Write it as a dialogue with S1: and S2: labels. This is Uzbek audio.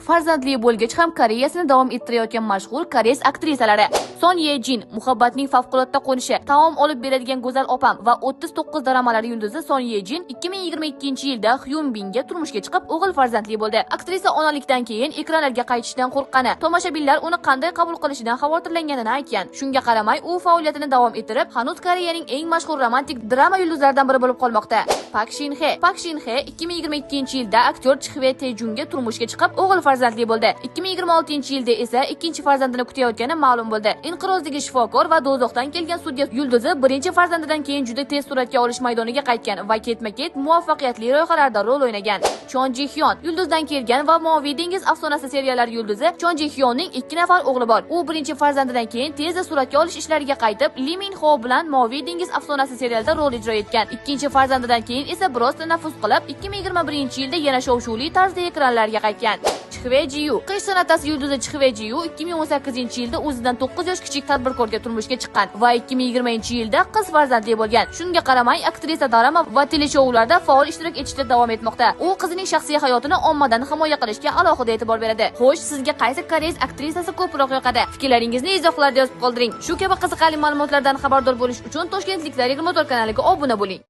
S1: farzandli bo'lgach ham karyerasini davom ettirayotgan mashhur koreys aktrisalari. Son Ye Jin, muhabbatning favqulodda qo'nishi, taom olib beradigan go'zal opam va 39 dramalari yulduzi Son Ye Jin 2022-yilda Hyun Binga turmushga chiqib, o'g'il farzandli bo'ldi. Aktrisa onalikdan keyin ekranlarga qaytishdan qo'rqqani, tomoshabinlar uni qanday qabul qilishidan xavotirlanganini aytgan. Shunga qaramay, u faoliyatini davom ettirib, hanuz Koreyaning eng mashhur romantik drama yulduzlaridan biri bo'lib qolmoqda. Pak Shin He 2022-yilda aktyor Chhve Taejunga turmushga chiqib, o'g'il farzandli bo'ldi. 2026-yilda esa ikkinchi farzandini kutayotgani ma'lum bo'ldi. Inqirozdagi shifokor va do'zaxdan kelgan sudya yulduzi birinchi farzandidan keyin juda tez suratga olish maydoniga qaytgan va ketma-ket muvaffaqiyatli loyihalarda rol o'ynagan. Chon Ji Hyon yulduzdan kelgan va Moviy dengiz afsonasi seriallari yulduzi Chon Ji Hyonning 2 nafar o'g'li bor. U birinchi farzandidan keyin tezda suratga olish ishlariga qaytib, Lee Min Ho bilan Moviy dengiz afsonasi serialida rol ijro etgan. Ikkinchi farzandidan keyin esa biroz tanaffus qilib, 2021-yilda yana shov-shuvli tarzda ekranlarga qaytgan. Chhve Ji-yu, qish san'ati yulduzi Chhve Ji-yu 2018-yilda o'zidan 9 yosh kichik tadbirkorga turmushga chiqqan va 2020-yilda qiz farzandli bo'lgan. Shunga qaramay, aktrisa drama va teleshoularda faol ishtirok etishda davom etmoqda. U qizining shaxsiy hayotini ommadan himoya qilishga alohida e'tibor beradi. Xo'sh, sizga qaysi koreys aktrisasi ko'proq yoqadi? Fikrlaringizni izohlarda yozib qoldiring. Shu kabi qiziqarli ma'lumotlardan xabardor bo'lish uchun Toshkentliklar 24 kanaliga obuna bo'ling.